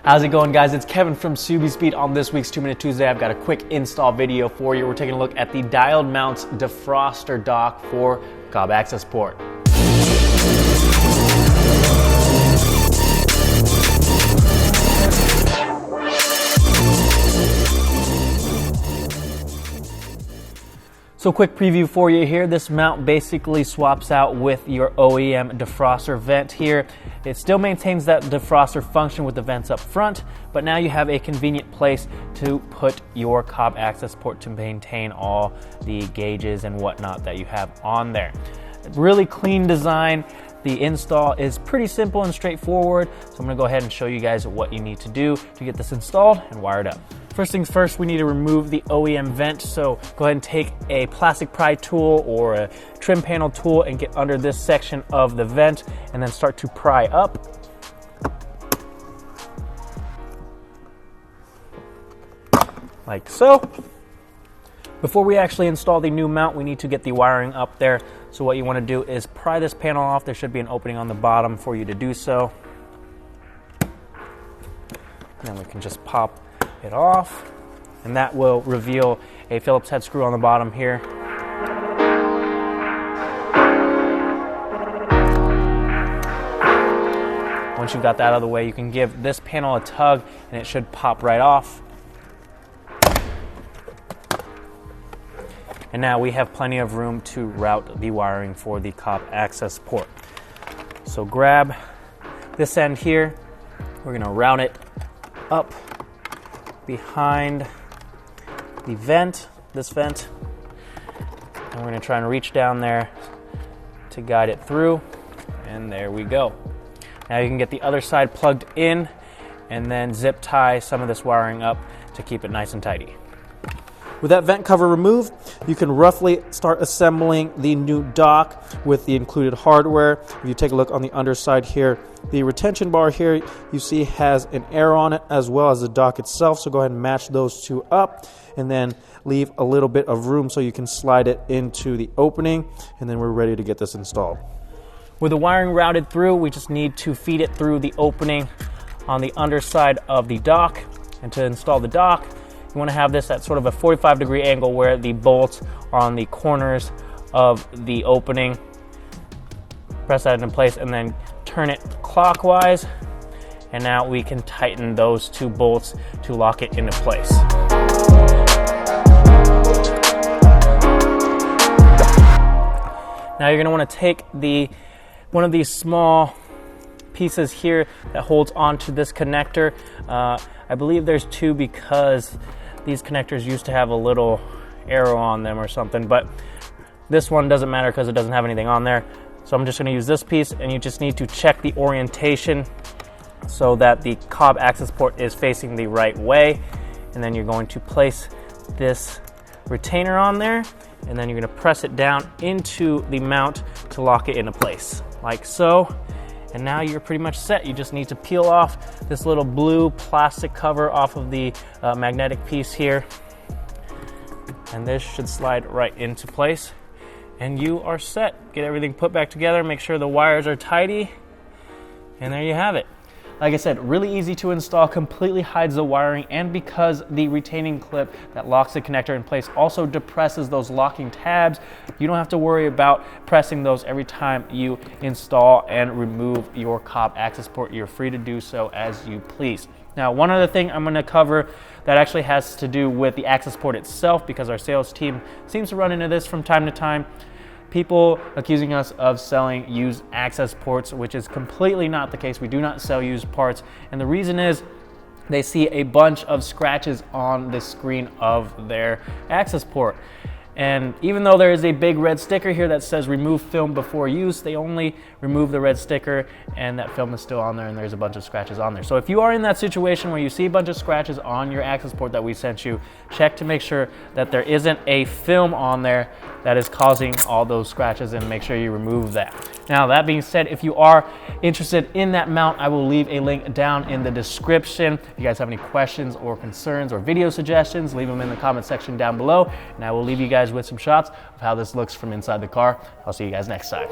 How's it going, guys? It's Kevin from SubiSpeed. On this week's 2-Minute Tuesday, I've got a quick install video for you. We're taking a look at the dialed mounts defroster dock for Cobb Accessport. So quick preview for you here. This mount basically swaps out with your OEM defroster vent here. It still maintains that defroster function with the vents up front, but now you have a convenient place to put your Cobb Accessport to maintain all the gauges and whatnot that you have on there. Really clean design. The install is pretty simple and straightforward, so I'm gonna go ahead and show you guys what you need to do to get this installed and wired up. First things first, we need to remove the OEM vent, so go ahead and take a plastic pry tool or a trim panel tool and get under this section of the vent and then start to pry up. Like so. Before we actually install the new mount, we need to get the wiring up there. So what you want to do is pry this panel off. There should be an opening on the bottom for you to do so. And then we can just pop it off, and that will reveal a Phillips head screw on the bottom here. Once you've got that out of the way, you can give this panel a tug and it should pop right off. And now we have plenty of room to route the wiring for the Cobb Accessport. So grab this end here, we're gonna route it up behind the vent, this vent, and we're gonna try and reach down there to guide it through, and there we go. Now you can get the other side plugged in and then zip tie some of this wiring up to keep it nice and tidy. With that vent cover removed, you can roughly start assembling the new dock with the included hardware. If you take a look on the underside here, the retention bar here you see has an arrow on it as well as the dock itself, so go ahead and match those two up and then leave a little bit of room so you can slide it into the opening, and then we're ready to get this installed. With the wiring routed through, we just need to feed it through the opening on the underside of the dock. And to install the dock, you want to have this at sort of a 45-degree angle where the bolts are on the corners of the opening. Press that into place and then turn it clockwise, and now we can tighten those two bolts to lock it into place. Now you're going to want to take one of these small pieces here that holds onto this connector. I believe there's two because these connectors used to have a little arrow on them or something, but this one doesn't matter because it doesn't have anything on there. So I'm just going to use this piece, and you just need to check the orientation so that the Cobb Accessport is facing the right way. And then you're going to place this retainer on there, and then you're going to press it down into the mount to lock it into place, like so. And now you're pretty much set. You just need to peel off this little blue plastic cover off of the magnetic piece here. And this should slide right into place. And you are set. Get everything put back together, make sure the wires are tidy, and there you have it. Like I said, really easy to install, completely hides the wiring, and because the retaining clip that locks the connector in place also depresses those locking tabs, you don't have to worry about pressing those every time you install and remove your Cobb Accessport. You're free to do so as you please. Now, one other thing I'm going to cover that actually has to do with the Accessport itself, because our sales team seems to run into this from time to time. People accusing us of selling used Accessports, which is completely not the case. We do not sell used parts, and the reason is they see a bunch of scratches on the screen of their Accessport. And even though there is a big red sticker here that says remove film before use, they only remove the red sticker and that film is still on there and there's a bunch of scratches on there. So if you are in that situation where you see a bunch of scratches on your Accessport that we sent you, check to make sure that there isn't a film on there that is causing all those scratches, and make sure you remove that. Now, that being said, if you are interested in that mount, I will leave a link down in the description. If you guys have any questions or concerns or video suggestions, leave them in the comment section down below, and I will leave you guys with some shots of how this looks from inside the car. I'll see you guys next time.